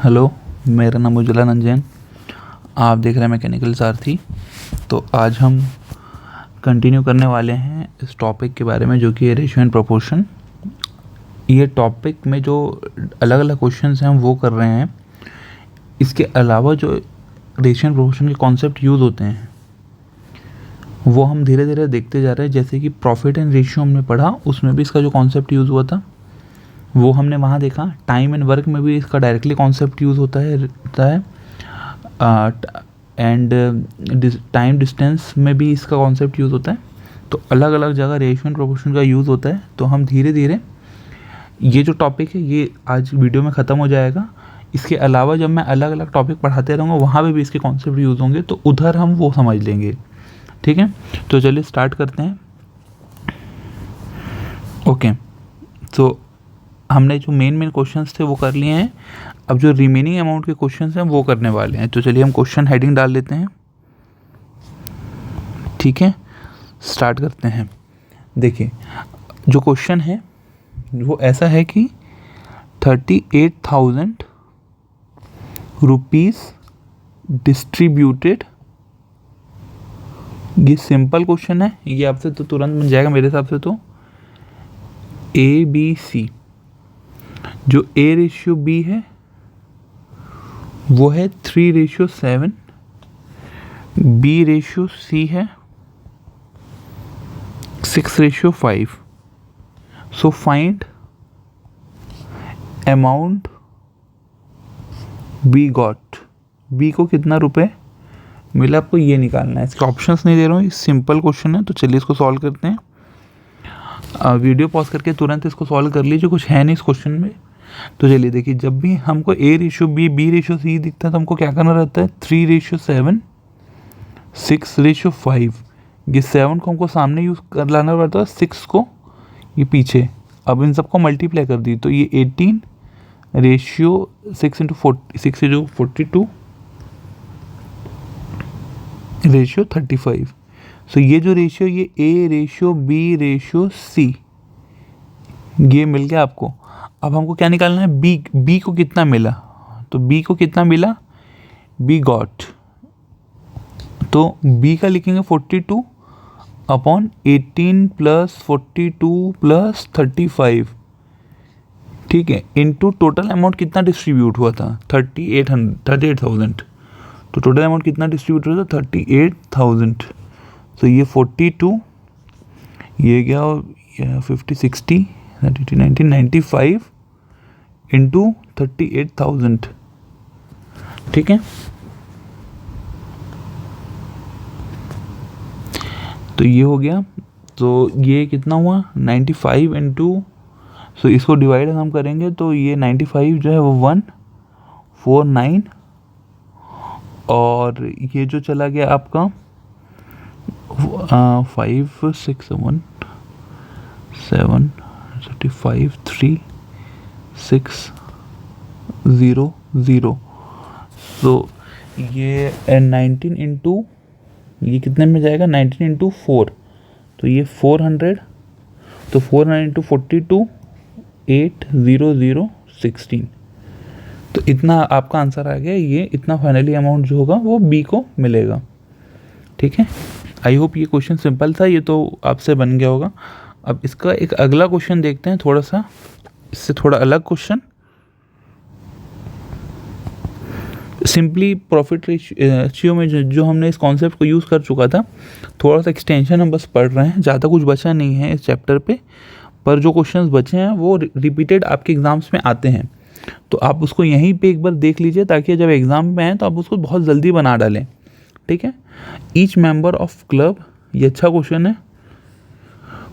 Hello, मेरा नाम उज्ज्वला नंजन। आप देख रहे हैं मैकेनिकल सारथी। तो आज हम कंटिन्यू करने वाले हैं इस टॉपिक के बारे में, जो कि है रेशियो एंड प्रोपोर्शन। ये टॉपिक में जो अलग अलग क्वेश्चंस हैं हम वो कर रहे हैं। इसके अलावा जो रेशियो एंड प्रोपोर्शन के कॉन्सेप्ट यूज़ होते हैं वो हम धीरे धीरे देखते जा रहे हैं। जैसे कि प्रॉफिट एंड रेशियो हमने पढ़ा, उसमें भी इसका जो कॉन्सेप्ट यूज़ हुआ था वो हमने वहाँ देखा। टाइम एंड वर्क में भी इसका डायरेक्टली कॉन्सेप्ट यूज़ होता है एंड टाइम डिस्टेंस में भी इसका कॉन्सेप्ट यूज़ होता है। तो अलग अलग जगह रेशियो एंड प्रोपोर्शन का यूज़ होता है। तो हम धीरे धीरे ये जो टॉपिक है ये आज वीडियो में ख़त्म हो जाएगा। इसके अलावा जब मैं अलग अलग टॉपिक पढ़ाते रहूँगा वहाँ पे भी इसके कॉन्सेप्ट यूज़ होंगे, तो उधर हम वो समझ लेंगे। ठीक है, तो चलिए स्टार्ट करते हैं। ओके, तो हमने जो मेन क्वेश्चंस थे वो कर लिए हैं। अब जो रिमेनिंग अमाउंट के क्वेश्चंस हैं वो करने वाले हैं। तो चलिए हम क्वेश्चन हेडिंग डाल लेते हैं। ठीक है, स्टार्ट करते हैं। देखिए, जो क्वेश्चन है वो ऐसा है कि 38,000 रुपीज़ डिस्ट्रीब्यूटेड। ये सिंपल क्वेश्चन है, ये आपसे तो तुरंत बन जाएगा मेरे हिसाब से। तो ABC, जो A रेशियो B है वो है 3:7, B रेशियो C है 6:5। So find amount B got. B को कितना रुपए मिला आपको ये निकालना है। इसके ऑप्शंस नहीं दे रहा हूँ, ये सिंपल क्वेश्चन है। तो चलिए इसको सॉल्व करते हैं। वीडियो पॉज करके तुरंत इसको सॉल्व कर लीजिए, कुछ है नहीं इस क्वेश्चन में। तो चलिए देखिए, जब भी हमको A ratio B, B ratio C दिखता है तो हमको क्या करना रहता है? 3:7, 6:5। ये 7 को हमको सामने यूज़ कर लाना पड़ता है, 6 को ये पीछे। अब इन सबको मल्टीप्लाई कर दी तो ये 18 रेशियो 6 × 40, 6 × 42 रेशियो 35। सो ये जो रेशियो, ये A ratio B ratio C ये मिल गया आपको। अब हमको क्या निकालना है? B को कितना मिला। तो B को कितना मिला? B got. तो B का लिखेंगे 42 अपॉन 18 + 42 + 35। ठीक है, इनटू टोटल अमाउंट कितना डिस्ट्रीब्यूट हुआ था? 38,000। तो टोटल अमाउंट कितना डिस्ट्रीब्यूट हुआ था? 38,000। तो ये 42, ये क्या 50, 60, 30, 90, 95 इंटू 38,000। ठीक है, तो ये हो गया। तो ये कितना हुआ? 95 इंटू, सो इसको डिवाइड हम करेंगे तो ये 95 जो है वो 149, और ये जो चला गया आपका 5 6 1 7 35 3 6 0 0। तो ये 19 इंटू, ये कितने में जाएगा? 19 इंटू 4, तो ये 400। तो 400 इंटू 42, 800 16। तो इतना आपका आंसर आ गया। ये इतना फाइनली अमाउंट जो होगा वो B को मिलेगा। ठीक है, आई होप ये क्वेश्चन सिंपल था, ये तो आपसे बन गया होगा। अब इसका एक अगला क्वेश्चन देखते हैं, थोड़ा सा इससे थोड़ा अलग क्वेश्चन। सिंपली प्रॉफिट रेशियो में जो हमने इस कॉन्सेप्ट को यूज़ कर चुका था, थोड़ा सा एक्सटेंशन हम बस पढ़ रहे हैं, ज़्यादा कुछ बचा नहीं है इस चैप्टर पे। पर जो क्वेश्चंस बचे हैं वो रिपीटेड आपके एग्जाम्स में आते हैं, तो आप उसको यहीं पे एक बार देख लीजिए, ताकि जब एग्ज़ाम में आए तो आप उसको बहुत जल्दी बना डालें। ठीक है, ईच मेंबर ऑफ क्लब, ये अच्छा क्वेश्चन है,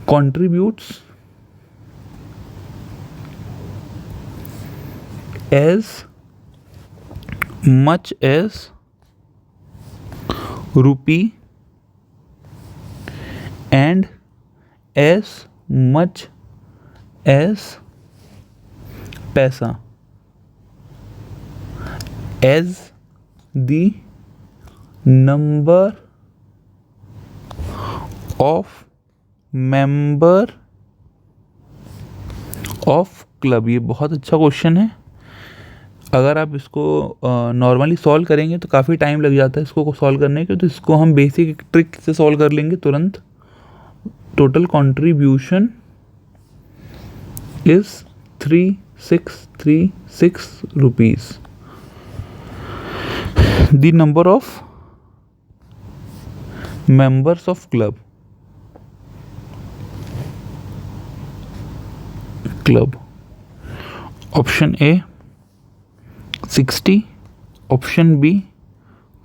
contributes as much as rupee and as much as पैसा as the number of member of club. ये बहुत अच्छा क्वेश्चन है। अगर आप इसको नॉर्मली सॉल्व करेंगे तो काफ़ी टाइम लग जाता है इसको सॉल्व करने के, तो इसको हम बेसिक ट्रिक से सॉल्व कर लेंगे तुरंत। Total contribution is 3636 rupees. The number of members of club option A 60, option B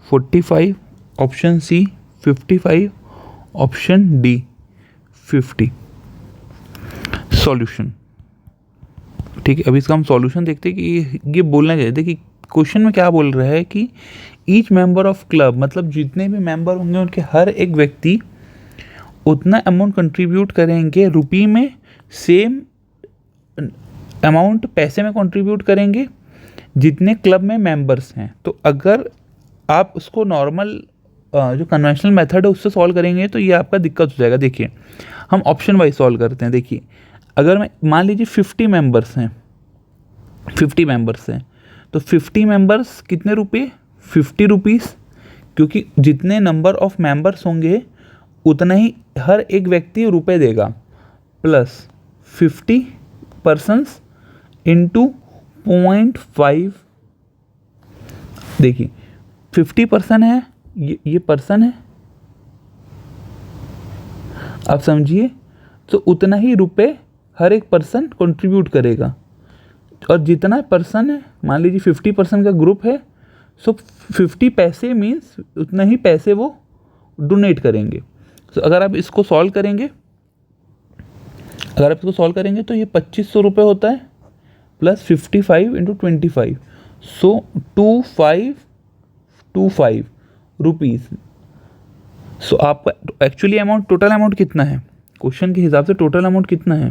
45, option C 55, option D 50। Solution, ठीक है। अभी इसका हम सॉल्यूशन देखते हैं कि ये बोलना चाहिए। देखिए क्वेश्चन में क्या बोल रहा है कि ईच मेंबर ऑफ क्लब, मतलब जितने भी मेंबर होंगे उनके हर एक व्यक्ति उतना अमाउंट कंट्रीब्यूट करेंगे रुपी में, सेम अमाउंट पैसे में कंट्रीब्यूट करेंगे जितने क्लब में मेंबर्स हैं। तो अगर आप उसको नॉर्मल जो कन्वेंशनल मेथड है उससे सॉल्व करेंगे तो ये आपका दिक्कत हो जाएगा। देखिए हम ऑप्शन वाइज सॉल्व करते हैं। देखिए अगर मैं मान लीजिए 50 मेंबर्स हैं, 50 मेंबर्स हैं, तो 50 मेंबर्स कितने रुपये, 50 रुपीज़, क्योंकि जितने नंबर ऑफ मेंबर्स होंगे उतना ही हर एक व्यक्ति रुपए देगा, प्लस 50 पर्सन्स इंटू 0.5। देखिए 50 पर्सन है, ये पर्सन है, आप समझिए, तो उतना ही रुपए हर एक पर्सन कंट्रीब्यूट करेगा। और जितना पर्सन है, मान लीजिए 50 पर्सन का ग्रुप है, सो 50 पैसे मीन्स उतना ही पैसे वो डोनेट करेंगे। तो अगर आप इसको सॉल्व करेंगे, तो ये 2500 रुपये होता है, प्लस 55 इंटू 25, सो 2525 रुपीज़। सो आपका एक्चुअली अमाउंट, टोटल अमाउंट कितना है, क्वेश्चन के हिसाब से टोटल अमाउंट कितना है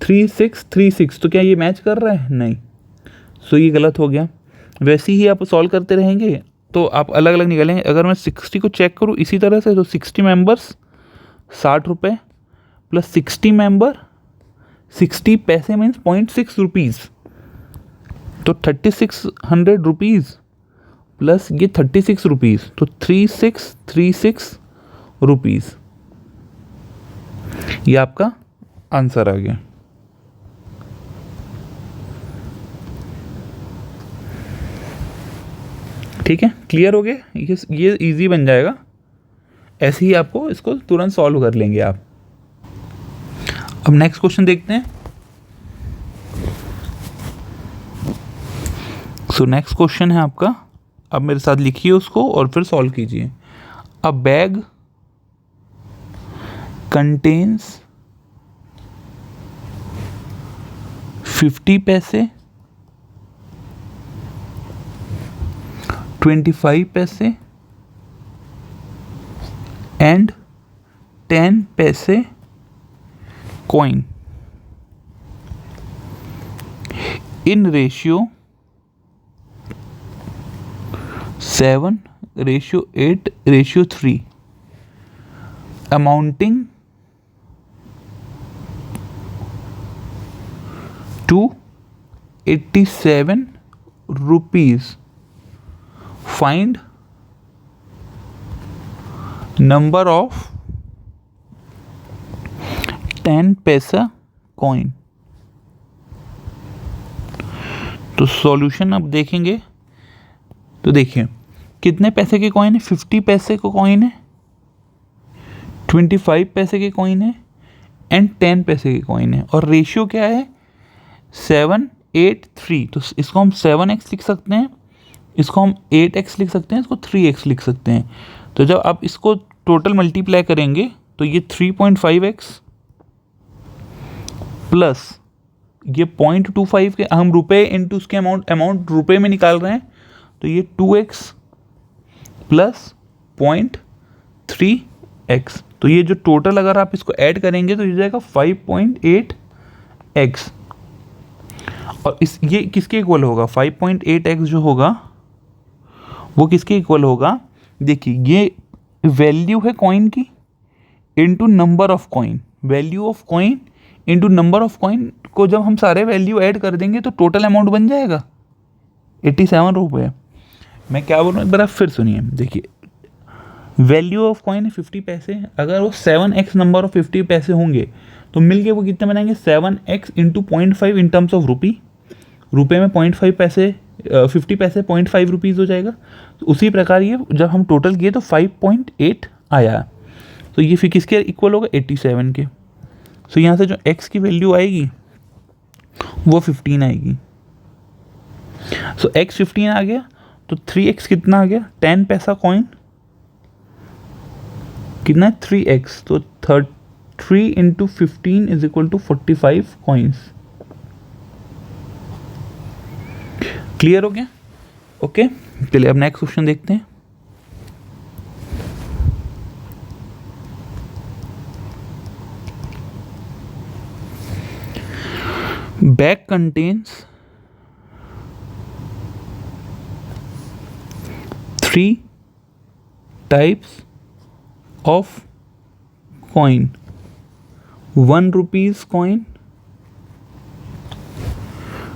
3636। तो क्या ये मैच कर रहा है, नहीं, सो ये गलत हो गया। वैसे ही आप सॉल्व करते रहेंगे तो आप अलग अलग निकालेंगे। अगर मैं 60 को चेक करूँ इसी तरह से, तो 60 मेंबर्स 60 रुपये, प्लस 60 मेंबर 60 पैसे मीन्स 0.6 रुपीज़, तो 3600 रुपीज़, प्लस ये 36 रुपीज़, तो 3636 रुपीज़। ये आपका आंसर आ गया। ठीक है, क्लियर हो गया, ये इजी बन जाएगा। ऐसे ही आपको इसको तुरंत सॉल्व कर लेंगे आप। अब नेक्स्ट क्वेश्चन देखते हैं। सो नेक्स्ट क्वेश्चन है आपका, अब मेरे साथ लिखिए उसको और फिर सॉल्व कीजिए। अ बैग कंटेन्स 50 पैसे, 25 पैसे एंड 10 पैसे coin in ratio 7:8:3 amounting to 87 rupees. Find number of 10 पैसा कॉइन। तो सॉल्यूशन अब देखेंगे, तो देखिए कितने पैसे के कॉइन है, 50 पैसे का कॉइन है, 25 पैसे के कॉइन है एंड 10 पैसे के कॉइन है, और रेशियो क्या है 7:8:3। तो इसको हम 7x लिख सकते हैं, इसको हम 8x लिख सकते हैं, इसको 3x लिख सकते हैं। तो जब आप इसको टोटल मल्टीप्लाई करेंगे तो ये 3.5x प्लस ये 0.25 के, हम रुपए इंटू उसके अमाउंट रुपए में निकाल रहे हैं, तो ये 2x प्लस 0.3x। तो ये जो टोटल अगर आप इसको ऐड करेंगे तो ये जाएगा 5.8x। और ये किसके इक्वल होगा, 5.8x जो होगा वो किसके इक्वल होगा, देखिए ये वैल्यू है कॉइन की into number of coin, value of coin into number of coin को जब हम सारे वैल्यू ऐड कर देंगे तो टोटल अमाउंट बन जाएगा। 87 रुपये। मैं क्या बोल रहा हूँ एक बार आप फिर सुनिए। देखिए, वैल्यू ऑफ कॉइन है 50 पैसे, अगर वो 7x नंबर ऑफ 50 पैसे होंगे तो मिलके वो कितने बनाएंगे 7x into 0.5 in terms of रुपये में 0.5 पैसे 50 पैसे 0.5 रुपीज़ हो जाएगा। तो उसी प्रकार ये जब हम टोटल किए तो 5.8 आया। तो ये फिर किसके इक्वल होगा 87 के। सो यहाँ से जो x की वैल्यू आएगी वो 15 आएगी। सो x 15 आ गया तो 3x कितना आ गया 10 पैसा कॉइन कितना है 3x, तो 3 into 15 is equal to 45 coins. Clear हो गया? ओके, चलिए अब नेक्स्ट क्वेश्चन देखते हैं। Bag contains 3 types of coin, 1 rupees coin,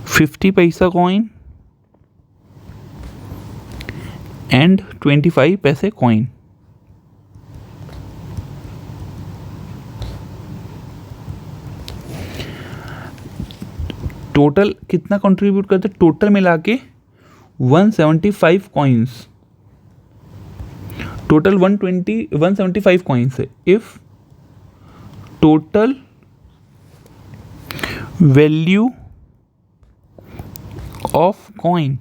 50 paisa coin and 25 paise coin. Total कितना कंट्रीब्यूट करते, टोटल मिला के 175 कॉइन्स, टोटल 175 कॉइन्स है। If total value of coin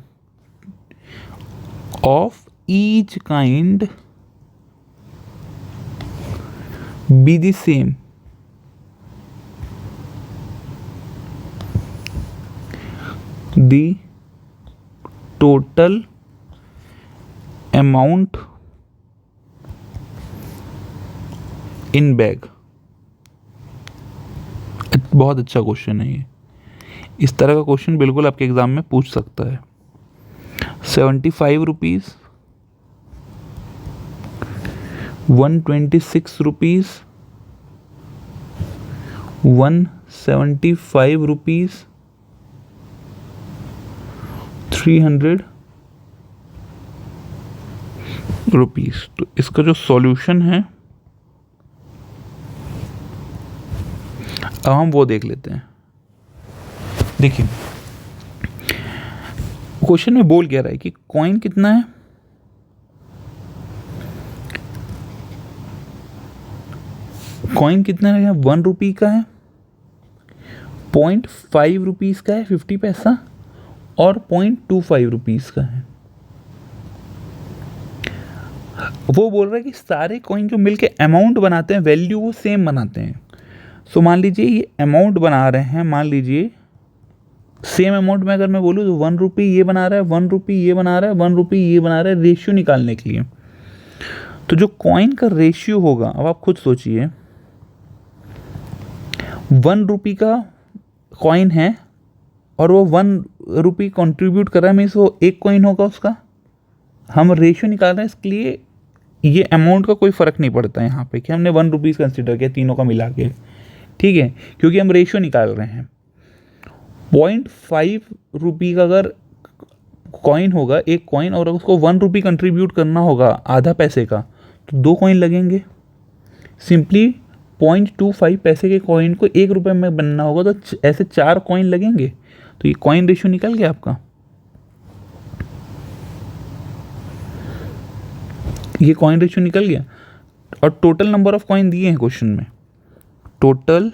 of each kind be the same, the total amount in bag। बहुत अच्छा question है ये, इस तरह का क्वेश्चन बिल्कुल आपके एग्जाम में पूछ सकता है। 75 रुपीज़, 126 रुपीज़, 175 रुपीज़, 300 रुपीज़। तो इसका जो सॉल्यूशन है अब हम वो देख लेते हैं। देखिए क्वेश्चन में बोल क्या रहा है कि कॉइन कितना है, कॉइन कितना है 1 रुपी का है, 0.5 रुपीज़ का है 50 पैसा और 0.25 रुपीज़ का है। वो बोल रहा है कि सारे कॉइन जो मिलके अमाउंट बनाते हैं वैल्यू वो सेम बनाते हैं। सो मान लीजिए ये अमाउंट बना रहे हैं, मान लीजिए सेम अमाउंट में अगर मैं बोलूँ तो 1 रुपी ये बना रहा है, 1 रुपी ये बना रहा है, 1 रुपी ये बना रहा है, रेशियो निकालने के लिए। तो जो कॉइन का रेशियो होगा, अब आप खुद सोचिए 1 रुपी का कॉइन है और वो 1 रुपी कंट्रीब्यूट कर रहा है, मीन्स वो एक कॉइन होगा उसका। हम रेशियो निकाल रहे हैं, इसके लिए ये अमाउंट का कोई फ़र्क नहीं पड़ता है यहाँ पे कि हमने 1 रुपीज़ कंसिडर किया तीनों का मिला के, ठीक है, क्योंकि हम रेशियो निकाल रहे हैं। 0.5 रुपी का अगर कॉइन होगा एक कॉइन और उसको 1 रुपी कंट्रीब्यूट करना होगा आधा पैसे का, तो 2 कॉइन लगेंगे। सिंपली 0.25 पैसे के कॉइन को 1 रुपये में बनना होगा तो ऐसे 4 कॉइन लगेंगे। तो ये कॉइन रेशियो निकल गया आपका, ये कॉइन रेशियो निकल गया। और टोटल नंबर ऑफ कॉइन दिए हैं क्वेश्चन में, टोटल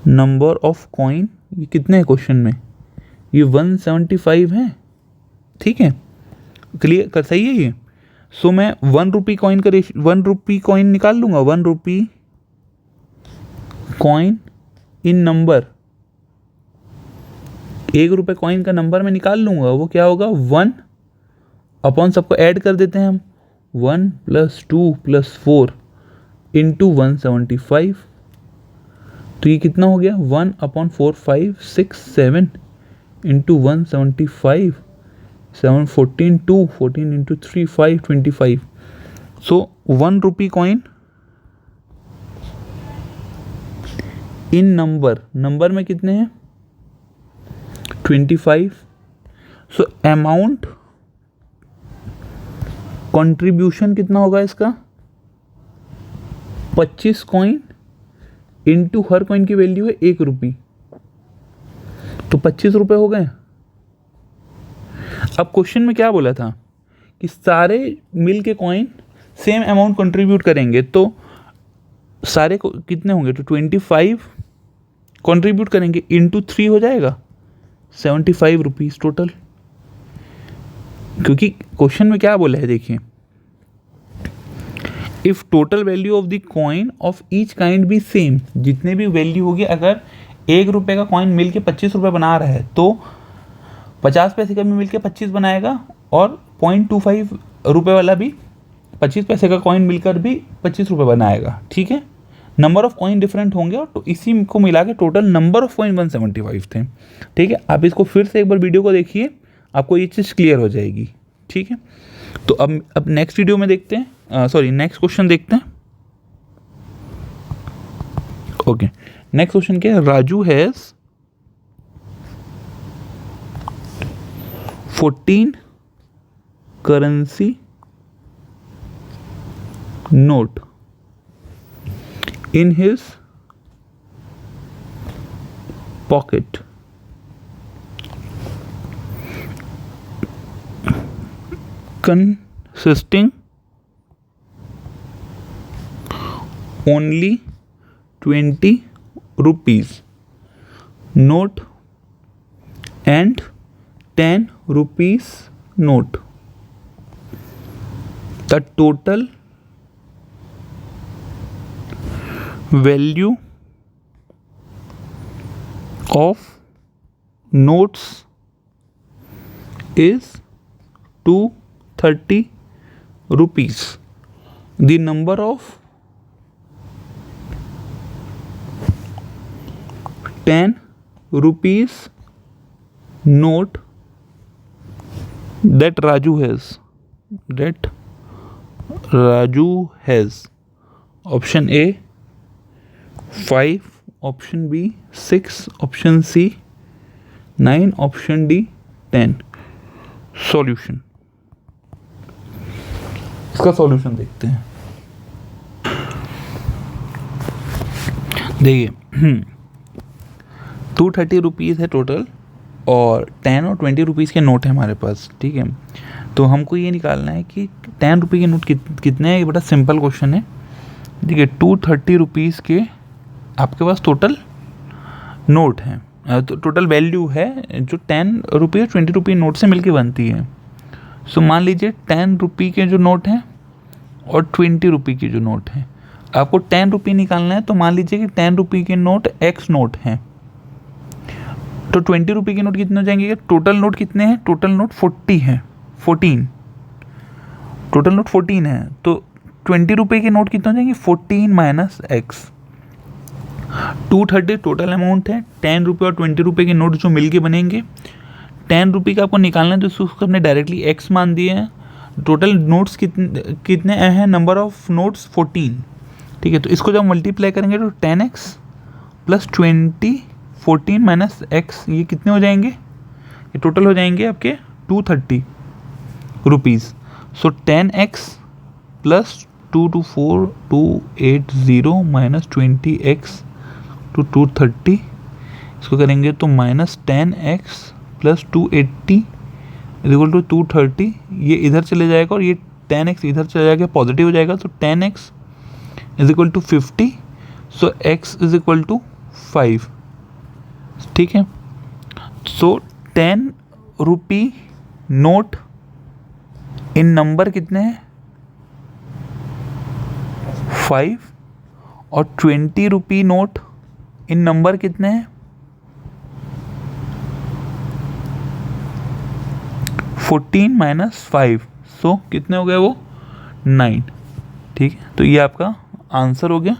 नंबर ऑफ कॉइन ये कितने हैं क्वेश्चन में, ये 175 है, ठीक है, क्लियर कर सही है ये। सो मैं 1 रुपी कॉइन का 1 रुपी कॉइन निकाल लूँगा, 1 रुपी कॉइन इन नंबर, 1 रुपये कॉइन का नंबर मैं निकाल लूँगा, वो क्या होगा 1 अपॉन सबको ऐड कर देते हैं हम, 1 + 2 + 4 इंटू 175। तो ये कितना हो गया 1/4 5 6 7 into 175 7 14 2 14 into 3 5 25। So 1 rupee coin in number, number में कितने हैं 25। सो अमाउंट कंट्रीब्यूशन कितना होगा इसका, 25 कॉइन इंटू हर कॉइन की वैल्यू है 1 रुपये, तो 25 रुपये हो गए। अब क्वेश्चन में क्या बोला था कि सारे मिल के कॉइन सेम अमाउंट कंट्रीब्यूट करेंगे, तो सारे को कितने होंगे, तो 25 कंट्रीब्यूट करेंगे इंटू 3 हो जाएगा 75 रुपीज़ टोटल। क्योंकि क्वेश्चन में क्या बोला है देखिए, if total value of the coin of each kind भी सेम, जितने भी वैल्यू होगी, अगर 1 रुपये का कॉइन मिल के 25 रुपये बना रहा है तो 50 पैसे का भी मिल के 25 बनाएगा, और 0.25 रुपये वाला भी 25 पैसे का कॉइन मिलकर भी 25 रुपये बनाएगा। ठीक है, नंबर ऑफ कॉइन डिफरेंट होंगे, और तो इसी को मिला के टोटल नंबर ऑफ कॉइन 175 थे। ठीक है, आप इसको फिर से एक बार वीडियो को देखिए, आपको ये चीज़ क्लियर हो जाएगी। ठीक है, तो अब नेक्स्ट वीडियो में देखते हैं, नेक्स्ट क्वेश्चन देखते हैं। ओके, नेक्स्ट क्वेश्चन क्या है, Raju has 14 currency note in his pocket consisting only 20 rupees note and 10 rupees note. The total value of notes is 230 rupees. The number of 10 rupees note that Raju has. Option A 5, option B 6, option C 9, option D 10. Solution, इसका solution देखते हैं। देखिए 230 rupees है total, और 10 और 20 rupees के note है हमारे पास। ठीक है, तो हमको ये निकालना है कि 10 रुपये के नोट कितने हैं। ये बड़ा सिंपल क्वेश्चन है। देखिए 230 रुपीज़ के आपके पास टोटल नोट हैं, तो टोटल वैल्यू है जो 10 रुपये 20 रुपये नोट से मिलके बनती है। सो मान लीजिए 10 रुपये के जो नोट हैं और 20 रुपये के जो नोट हैं, आपको 10 रुपये निकालना है, तो मान लीजिए कि 10 रुपये के नोट X नोट हैं, तो 20 रुपये के नोट कितने हो जाएंगे, टोटल नोट कितने हैं, टोटल नोट 40 हैं, 14 टोटल नोट 14 है, तो 20 रुपये के नोट कितने हो जाएंगे, 14 माइनस X। 230 टोटल अमाउंट है, 10 रुपये और 20 रुपये के नोट जो मिलके बनेंगे। 10 रुपये का आपको निकालना है, तो उसको हमने डायरेक्टली X मान दिए हैं। टोटल नोट्स कितने हैं, नंबर ऑफ नोट्स 14। ठीक है, तो इसको जब मल्टीप्लाई करेंगे तो 10x प्लस 20 14 माइनस x, ये कितने हो जाएंगे, ये टोटल हो जाएंगे आपके 230 rupees. So 10x plus 2 to 4 280 minus 20x to 230, इसको करेंगे तो minus 10x plus 280 equal to 230। ये इधर चले जाएगा और ये 10x इधर चले जाएगा, पॉजिटिव हो जाएगा, तो 10x is equal to 50। So x is equal to 5। ठीक है, सो 10 रुपी नोट इन नंबर कितने हैं, 5, और 20 रुपी नोट इन नंबर कितने हैं, 14 माइनस 5, सो कितने हो गए वो 9। ठीक है, तो ये आपका आंसर हो गया।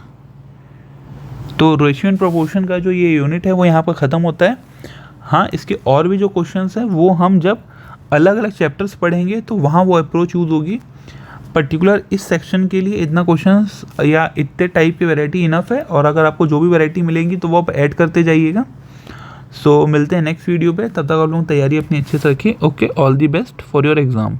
तो रेशियो एंड प्रोपोर्शन का जो ये यूनिट है वो यहाँ पर ख़त्म होता है। हाँ, इसके और भी जो क्वेश्चंस हैं वो हम जब अलग अलग चैप्टर्स पढ़ेंगे तो वहाँ वो अप्रोच यूज़ होगी। पर्टिकुलर इस सेक्शन के लिए इतना क्वेश्चंस या इतने टाइप की वैरायटी इनफ है, और अगर आपको जो भी वैरायटी मिलेंगी तो वो आप ऐड करते जाइएगा। सो मिलते हैं नेक्स्ट वीडियो पे, तब तक आप लोग तैयारी अपनी अच्छे से रखिए। Okay, all the best for your exam.